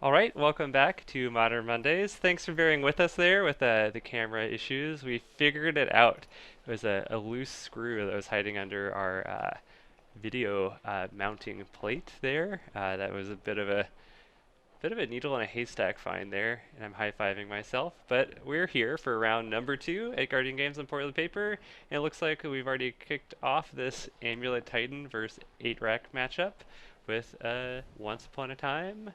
All right, welcome back to Modern Mondays. Thanks for bearing with us there with the camera issues. We figured it out. It was a loose screw that was hiding under our video mounting plate there. That was a bit of a needle in a haystack find there, and I'm high-fiving myself. But we're here for round number 2 at Guardian Games on Portable Paper, and it looks like we've already kicked off this Amulet Titan versus 8-Rack matchup with Once Upon a Time.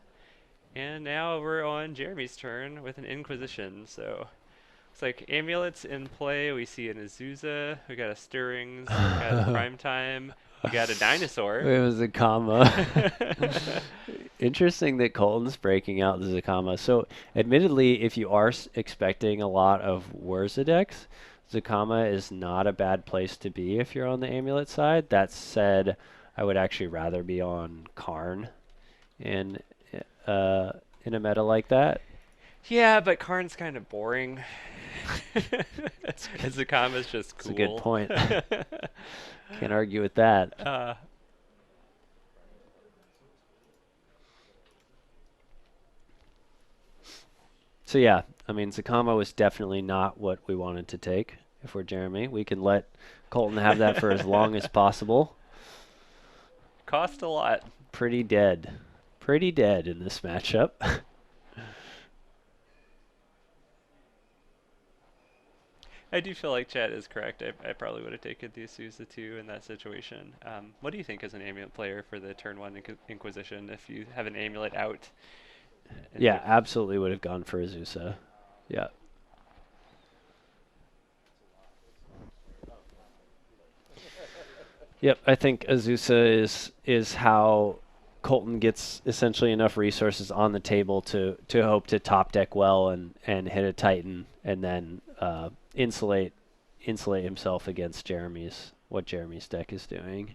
And now we're on Jeremy's turn with an Inquisition. So it's like Amulets in play. We see an Azusa. We got a Stirrings. We got a Prime Time. We got a Dinosaur. It was a comma. Interesting that Colton's breaking out the Zakama. So, admittedly, if you are expecting a lot of Wurza decks, Zakama is not a bad place to be if you're on the Amulet side. That said, I would actually rather be on Karn in uh, in a meta like that. Yeah, but Karn's kind of boring. Zakama's just It's a good cool. point. Can't argue with that. So yeah, I mean, Zakama was definitely not what we wanted to take. If we're Jeremy, we can let Colton have that for as long as possible. Cost a lot. Pretty dead. Pretty dead in this matchup. I do feel like Chat is correct. I probably would have taken the Azusa too in that situation. What do you think as an Amulet player for the turn 1 Inquisition if you have an Amulet out? Yeah, absolutely would have gone for Azusa. Yeah. Yep, I think Azusa is how Colton gets essentially enough resources on the table to hope to top deck well and hit a Titan and then insulate himself against what Jeremy's deck is doing.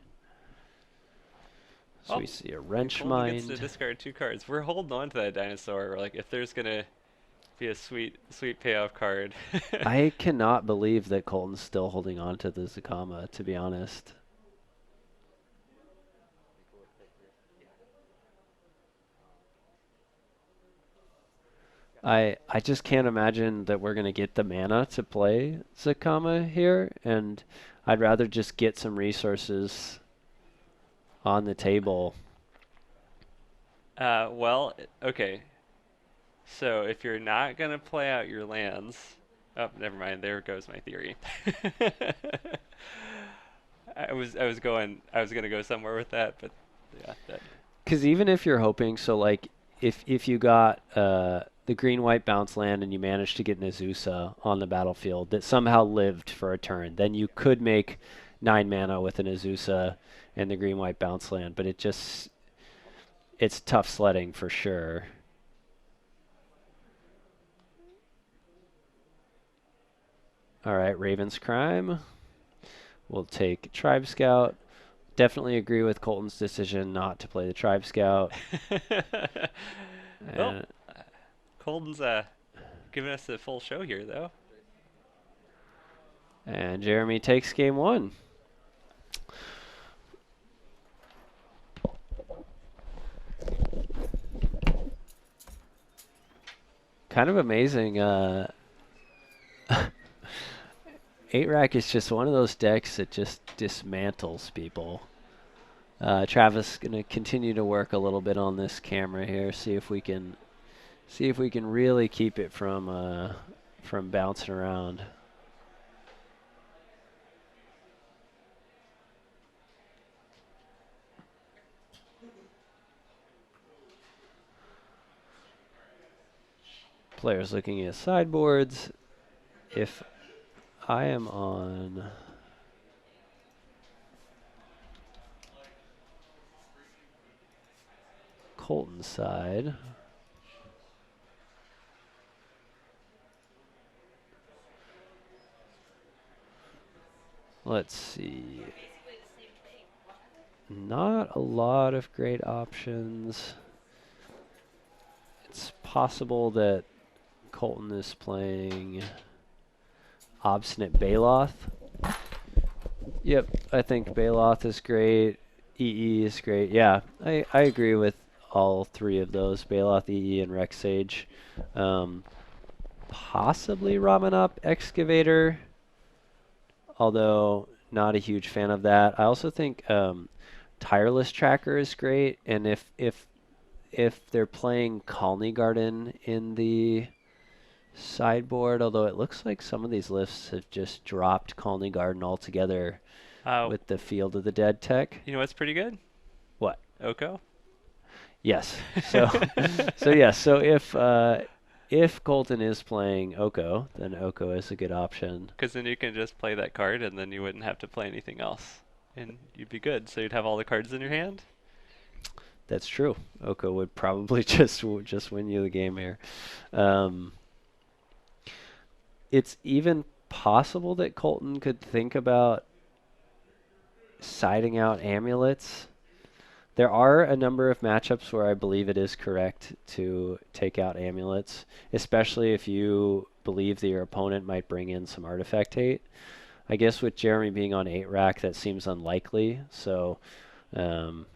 So we see a Wrench Colton gets to Mind. discard 2 cards. We're holding on to that Dinosaur. We're like, if there's gonna be a sweet payoff card. I cannot believe that Colton's still holding on to the Zakama, to be honest. I just can't imagine that we're going to get the mana to play Zakama here, and I'd rather just get some resources on the table. Well, okay. So if you're not gonna play out your lands, oh, never mind. There goes my theory. I was gonna go somewhere with that, but yeah, that. Because even if you're hoping, so like if you got the green-white bounce land and you managed to get an Azusa on the battlefield that somehow lived for a turn, then you could make 9 mana with an Azusa and the green-white bounce land, but it's tough sledding for sure. All right, Raven's Crime. We'll take Tribe Scout. Definitely agree with Colton's decision not to play the Tribe Scout. Well, Colton's giving us a full show here, though. And Jeremy takes game 1. Kind of amazing. 8-Rack is just one of those decks that just dismantles people. Travis gonna continue to work a little bit on this camera here, see if we can really keep it from bouncing around. Players looking at sideboards. If I am on Colton's side, let's see. Not a lot of great options. It's possible that Colton is playing Obstinate Baloth. Yep, I think Baloth is great. EE is great. Yeah, I agree with all three of those, Bailout, EE, and Rex Sage. Um, Possibly Ramanop Excavator, although not a huge fan of that. I also think Tireless Tracker is great, and if they're playing Colony Garden in the sideboard, although it looks like some of these lists have just dropped Colony Garden altogether Uh, with the Field of the Dead tech. you know what's pretty good? What? Oko. Yes. So, so yes. So if Colton is playing Oko, then Oko is a good option. Because then you can just play that card, and then you wouldn't have to play anything else, and you'd be good. So you'd have all the cards in your hand. That's true. Oko would probably just win you the game here. Um, it's even possible that Colton could think about siding out amulets. There are a number of matchups where I believe it is correct to take out amulets, especially if you believe that your opponent might bring in some artifact hate. I guess with Jeremy being on 8 rack, that seems unlikely. So um,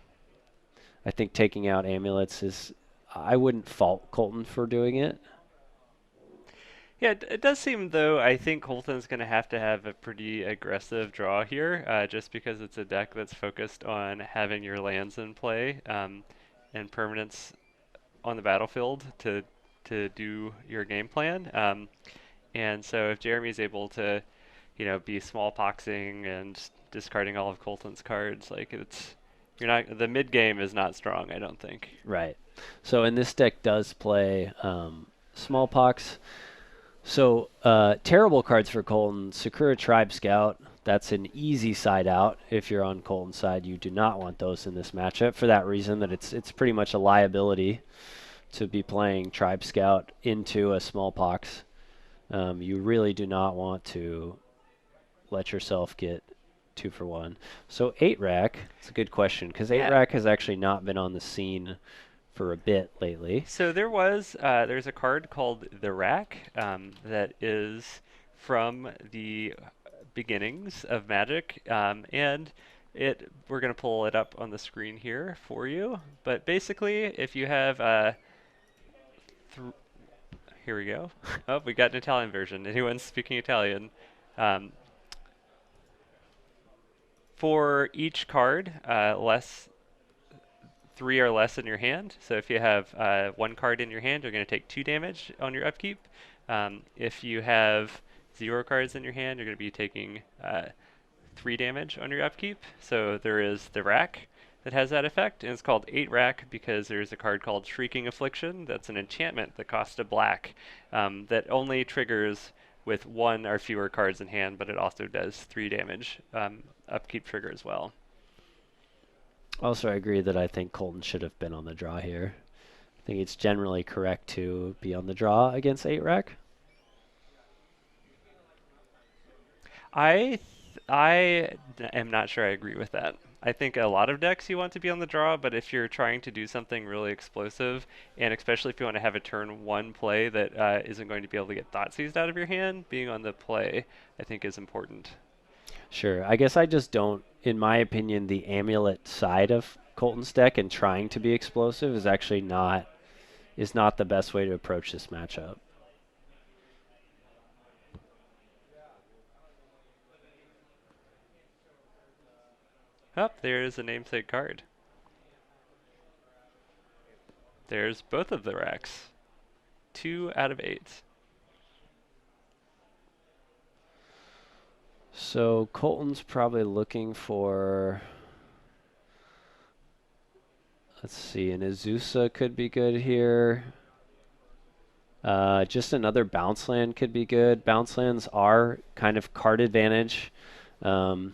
I think taking out amulets is, I wouldn't fault Colton for doing it. Yeah, it does seem though. I think Colton's going to have a pretty aggressive draw here, just because it's a deck that's focused on having your lands in play and permanents on the battlefield to do your game plan. And so if Jeremy's able to, be smallpoxing and discarding all of Colton's cards, like you're not the mid game is not strong, I don't think. Right. So and this deck does play Smallpox. So terrible cards for Colton. Sakura Tribe Scout. That's an easy side out. If you're on Colton's side, you do not want those in this matchup for that reason that it's pretty much a liability to be playing Tribe Scout into a Smallpox. You really do not want to let yourself get 2 for 1. So 8 rack, it's a good question because 8 Yeah. rack has actually not been on the scene for a bit lately. So there's a card called the Rack that is from the beginnings of Magic, and we're gonna pull it up on the screen here for you. But basically, if you have here we go. Oh, we got an Italian version. Anyone speaking Italian? Um, for each card, less 3 or less in your hand. So if you have 1 card in your hand, you're going to take 2 damage on your upkeep. If you have 0 cards in your hand, you're going to be taking 3 damage on your upkeep. So there is the Rack that has that effect, and it's called 8 Rack because there's a card called Shrieking Affliction. That's an enchantment that costs a black that only triggers with 1 or fewer cards in hand, but it also does 3 damage upkeep trigger as well. Also, I agree that I think Colton should have been on the draw here. I think it's generally correct to be on the draw against 8 rack. I am not sure I agree with that. I think a lot of decks you want to be on the draw, but if you're trying to do something really explosive, and especially if you want to have a turn 1 play that isn't going to be able to get thought seized out of your hand, being on the play I think is important. Sure. I guess I just don't, in my opinion, the amulet side of Colton's deck and trying to be explosive is actually not the best way to approach this matchup. Oh, there's a namesake card. There's both of the racks. 2 out of 8. So Colton's probably looking for, let's see, an Azusa could be good here. Just another bounce land could be good. Bounce lands are kind of card advantage, and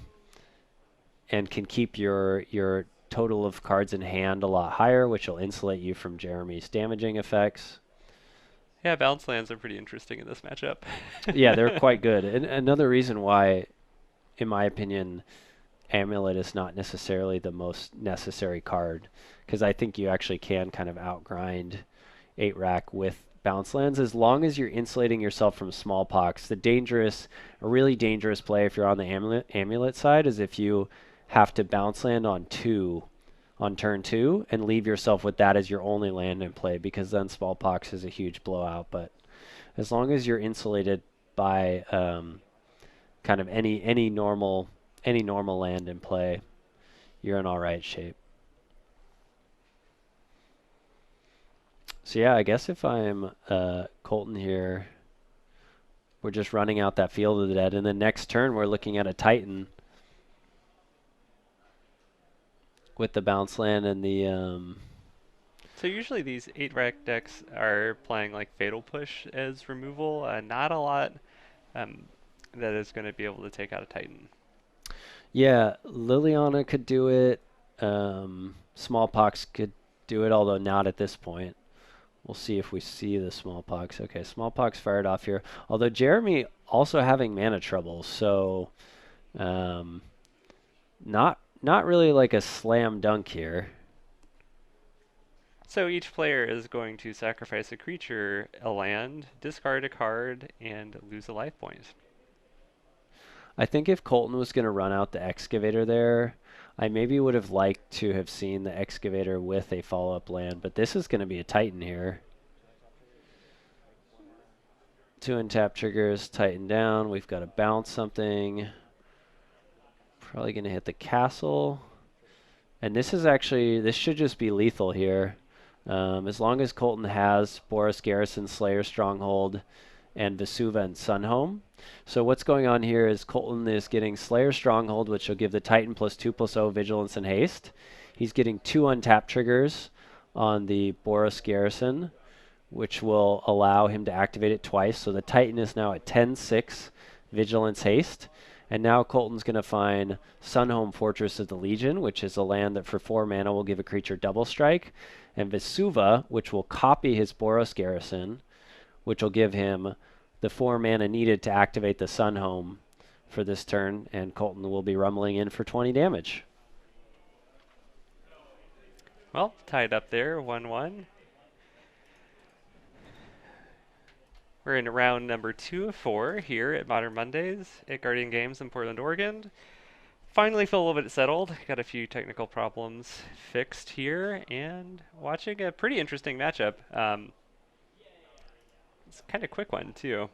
can keep your total of cards in hand a lot higher, which will insulate you from Jeremy's damaging effects. Yeah, bounce lands are pretty interesting in this matchup. Yeah, they're quite good. And another reason why, in my opinion, Amulet is not necessarily the most necessary card, because I think you actually can kind of outgrind 8 rack with bounce lands as long as you're insulating yourself from smallpox. A really dangerous play if you're on the amulet side is if you have to bounce land on 2 on turn 2 and leave yourself with that as your only land in play, because then Smallpox is a huge blowout. But as long as you're insulated by kind of any normal land in play, you're in all right shape. So yeah, I guess if I'm Colton here, we're just running out that Field of the Dead, and then next turn we're looking at a Titan with the bounce land and the So usually these 8 rack decks are playing like Fatal Push as removal. Not a lot um, that is going to be able to take out a Titan. yeah, Liliana could do it. Smallpox could do it, although not at this point. We'll see if we see the Smallpox. Okay, Smallpox fired off here. Although Jeremy also having mana trouble, so um, not really like a slam dunk here. So each player is going to sacrifice a creature, a land, discard a card, and lose a life point. I think if Colton was going to run out the Excavator there, I maybe would have liked to have seen the Excavator with a follow-up land, but this is going to be a Titan here. 2 untap triggers, Titan down. We've got to bounce something. Probably going to hit the castle. And this should just be lethal here. As long as Colton has Boris Garrison, Slayer Stronghold, and Vesuva and Sunhome. So what's going on here is Colton is getting Slayer Stronghold, which will give the Titan +2/+0 Vigilance and Haste. He's getting 2 untap triggers on the Boris Garrison, which will allow him to activate it twice. So the Titan is now at 10/6 Vigilance Haste. And now Colton's going to find Sunhome Fortress of the Legion, which is a land that for 4 mana will give a creature double strike. And Vesuva, which will copy his Boros Garrison, which will give him the 4 mana needed to activate the Sunhome for this turn. And Colton will be rumbling in for 20 damage. Well, tied up there, 1-1. We're in round number 2 of 4 here at Modern Mondays at Guardian Games in Portland, Oregon. Finally feel a little bit settled. Got a few technical problems fixed here, and watching a pretty interesting matchup. It's kind of quick one too.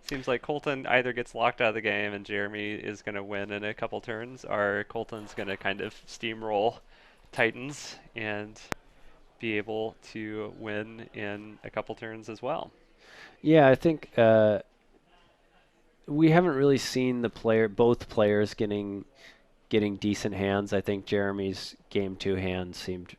Seems like Colton either gets locked out of the game and Jeremy is going to win in a couple turns, or Colton's going to kind of steamroll Titans and be able to win in a couple turns as well. Yeah, I think we haven't really seen both players getting decent hands. I think Jeremy's game 2 hand seemed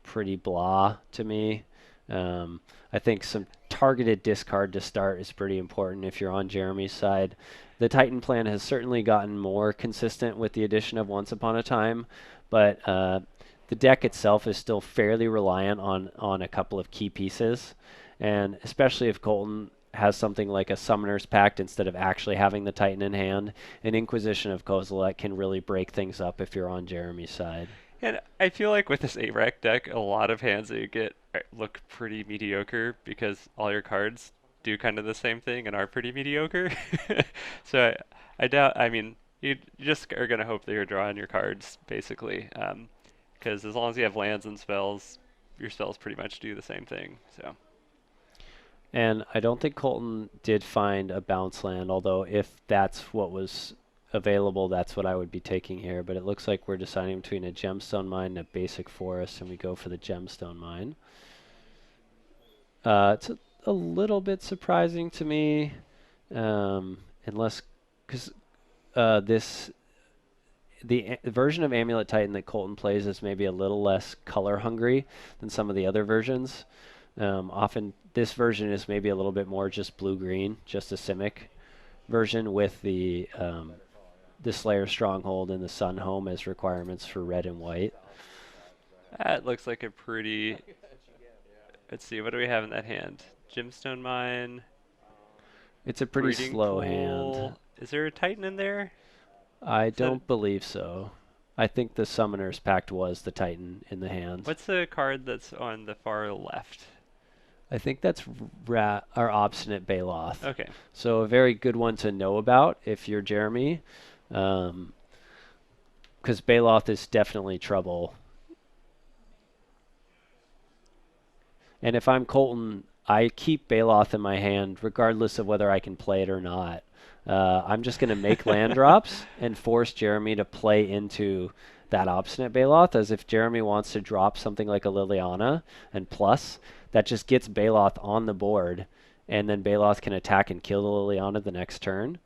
pretty blah to me. I think some targeted discard to start is pretty important if you're on Jeremy's side. The Titan plan has certainly gotten more consistent with the addition of Once Upon a Time, but the deck itself is still fairly reliant on a couple of key pieces, and especially if Colton has something like a Summoner's Pact instead of actually having the Titan in hand, an Inquisition of Kozilek can really break things up if you're on Jeremy's side. And I feel like with this 8 rack deck, a lot of hands that you get look pretty mediocre because all your cards do kind of the same thing and are pretty mediocre. So I doubt, I mean, you just are going to hope that you're drawing your cards, basically. Because as long as you have lands and spells, your spells pretty much do the same thing. So. And I don't think Colton did find a bounce land, although if that's what was available, that's what I would be taking here. But it looks like we're deciding between a Gemstone Mine and a Basic Forest, and we go for the Gemstone Mine. It's a little bit surprising to me, unless because the version of Amulet Titan that Colton plays is maybe a little less color hungry than some of the other versions. Often this version is maybe a little bit more just blue-green, just a Simic version with the Slayer Stronghold and the Sunhome as requirements for red and white. That looks like a pretty... Let's see, what do we have in that hand? Gemstone Mine. It's a pretty Breeding slow Pool. hand. Is there a Titan in there? I don't believe so. I think the Summoner's Pact was the Titan in the hand. What's the card that's on the far left? I think that's our Obstinate Baloth. Okay. So a very good one to know about if you're Jeremy. Because Baloth is definitely trouble And if I'm Colton, I keep Baloth in my hand regardless of whether I can play it or not. I'm just going to make land drops and force Jeremy to play into that Obstinate Baloth, as if Jeremy wants to drop something like a Liliana and plus, that just gets Baloth on the board, and then Baloth can attack and kill the Liliana the next turn.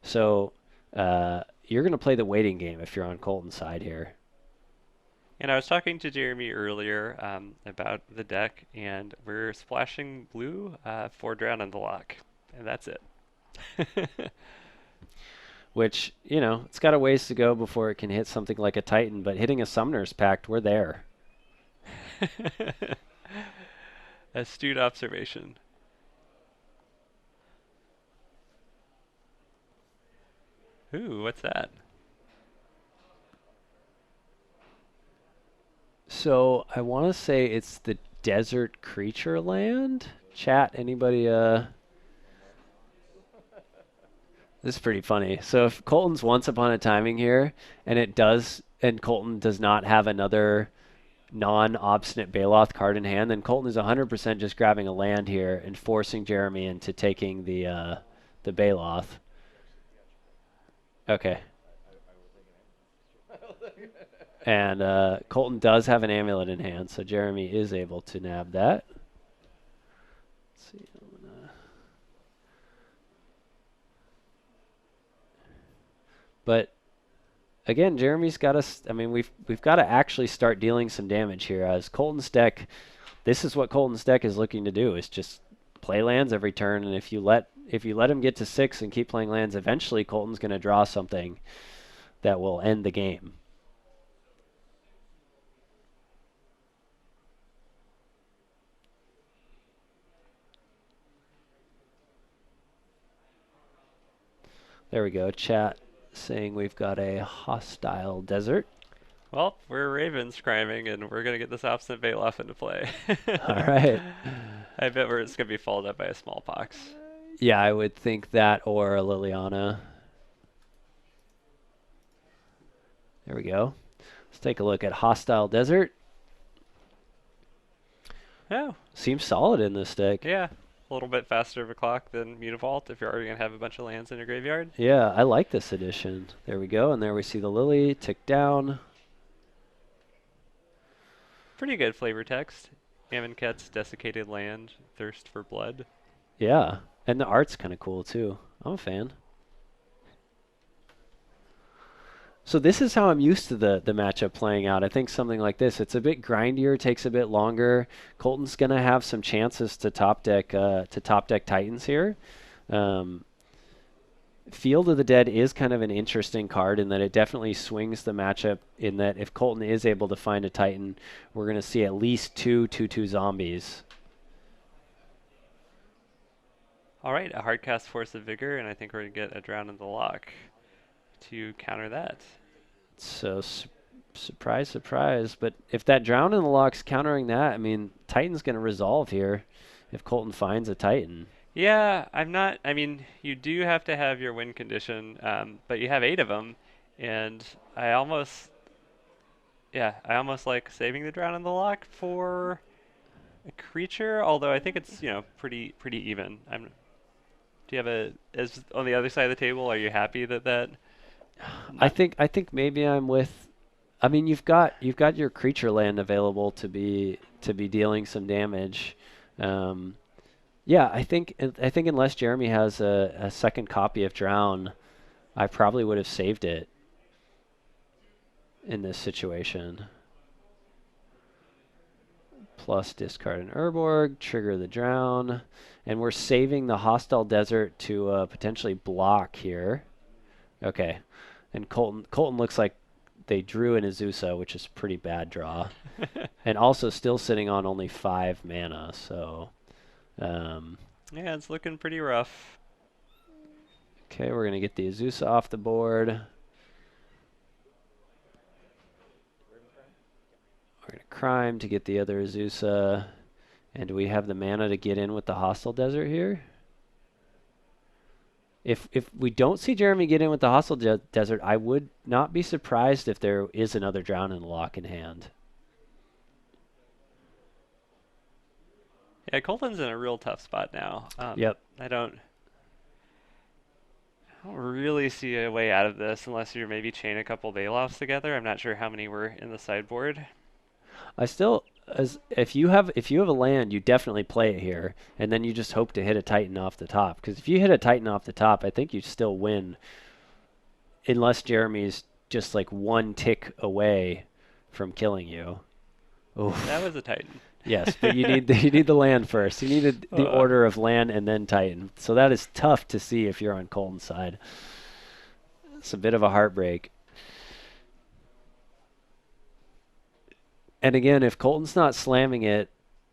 So you're going to play the waiting game if you're on Colton's side here. And I was talking to Jeremy earlier about the deck, and we're splashing blue for Drown in the Lock, and that's it. Which, you know, it's got a ways to go before it can hit something like a Titan, but hitting a Summoner's Pact, we're there. Astute observation. Ooh, what's that? So I want to say it's the Desert Creature land. Chat, anybody? This is pretty funny. So if Colton's Once Upon a Timing here, and Colton does not have another non-obstinate Baloth card in hand, then Colton is 100% just grabbing a land here and forcing Jeremy into taking the Baloth. Okay. And Colton does have an Amulet in hand, so Jeremy is able to nab that. Let's see. But again, Jeremy's got us. I mean, we've got to actually start dealing some damage here. As Colton's deck, this is what Colton's deck is looking to do: is just play lands every turn. And if you let him get to 6 and keep playing lands, eventually Colton's going to draw something that will end the game. There we go. Chat saying we've got a hostile desert. Well, we're Ravens scrimming, and we're gonna get this Obstinate Baloth into play. All right. I bet it's gonna be followed up by a Smallpox. Yeah, I would think that or a Liliana. There we go. Let's take a look at Hostile Desert. Oh, Seems solid in this deck. yeah. A little bit faster of a clock than Mutavault if you're already gonna have a bunch of lands in your graveyard. Yeah, I like this edition. There we go, and there we see the Lily tick down. Pretty good flavor text. Amonkhet's Desiccated Land, Thirst for Blood. Yeah, and the art's kind of cool too. I'm a fan. So this is how I'm used to the matchup playing out. I think something like this. It's a bit grindier, takes a bit longer. Colton's gonna have some chances to top deck Titans here. Field of the Dead is kind of an interesting card in that it definitely swings the matchup in that if Colton is able to find a Titan, we're going to see at least 2/2/2 zombies. All right, a hard cast Force of Vigor, and I think we're going to get a Drown in the Lock to counter that. So, surprise, surprise. But if that Drown in the Lock's countering that, I mean, Titan's going to resolve here if Colton finds a Titan. Yeah, I mean, you do have to have your win condition, but you have 8 of them, and I almost like saving the Drown in the Lock for a creature, although I think it's, pretty even. Do you have as on the other side of the table, are you happy that I think maybe I'm with. I mean, you've got your creature land available to be dealing some damage. Yeah, I think unless Jeremy has a second copy of Drown, I probably would have saved it in this situation. Plus discard an Urborg, trigger the Drown, and we're saving the Hostile Desert to potentially block here. Okay, and Colton looks like they drew an Azusa, which is a pretty bad draw, and also still sitting on only 5 mana, so. Yeah, it's looking pretty rough. Okay, we're going to get the Azusa off the board. We're going to Crime to get the other Azusa. And do we have the mana to get in with the Hostile Desert here? If we don't see Jeremy get in with the Hostile Desert, I would not be surprised if there is another Drown in the Lock in hand. Yeah, Colton's in a real tough spot now. Yep. I don't really see a way out of this unless you maybe chain a couple Bailoffs together. I'm not sure how many were in the sideboard. I still, as if you have a land, you definitely play it here, and then you just hope to hit a Titan off the top. Because if you hit a Titan off the top, I think you still win, unless Jeremy's just like one tick away from killing you. That Oof. was a Titan. Yes, but you need the land first. You needed the uh, order of land and then Titan. So that is tough to see if you're on Colton's side. It's a bit of a heartbreak. And again, if Colton's not slamming it,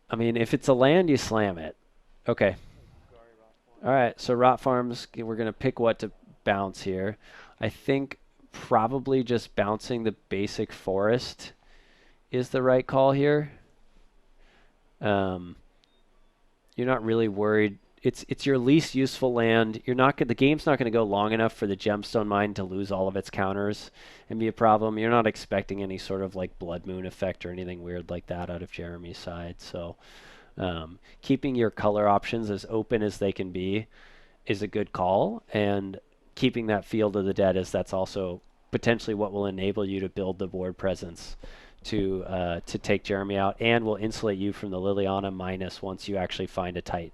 I mean, if it's a land, you slam it. Okay. All right. So Rot Farms, we're going to pick what to bounce here. I think probably just bouncing the basic forest is the right call here. Um, you're not really worried. It's your least useful land. You're not the game's not going to go long enough for the gemstone mine to lose all of its counters and be a problem. You're not expecting any sort of like blood moon effect or anything weird like that out of Jeremy's side. So keeping your color options as open as they can be is a good call, and keeping that field of the dead is that's also potentially what will enable you to build the board presence to take Jeremy out, and will insulate you from the Liliana minus once you actually find a Titan.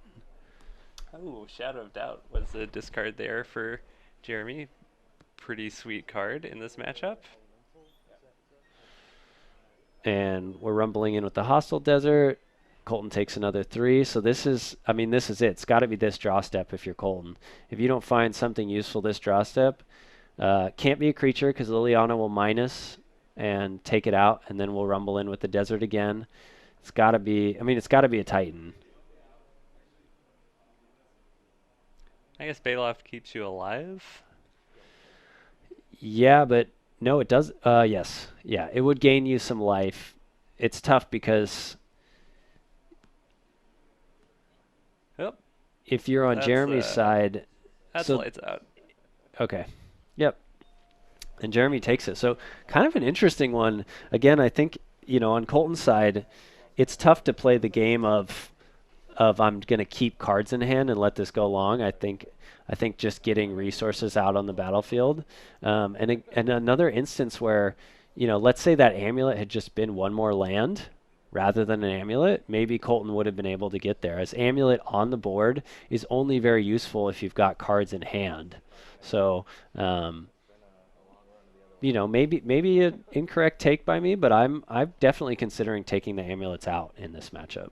oh, Shadow of Doubt was a discard there for Jeremy. Pretty sweet card in this matchup. And we're rumbling in with the hostile desert. Colton takes another 3. So this is, I mean, this is it. It's got to be this draw step if you're Colton. If you don't find something useful this draw step, can't be a creature because Liliana will minus and take it out, and then we'll rumble in with the desert again. It's got to be, I mean, it's got to be a Titan. I guess Bailoff keeps you alive. Yeah, but no, it does. Yes. Yeah, it would gain you some life. It's tough because Yep, if you're on that's Jeremy's side, that's so lights out. okay. Yep. And Jeremy takes it. So kind of an interesting one. Again, I think, on Colton's side, it's tough to play the game of I'm going to keep cards in hand and let this go long. I think just getting resources out on the battlefield. And another instance where, let's say that amulet had just been one more land rather than an amulet, maybe Colton would have been able to get there. As amulet on the board is only very useful if you've got cards in hand. So, maybe an incorrect take by me, but I'm definitely considering taking the amulets out in this matchup.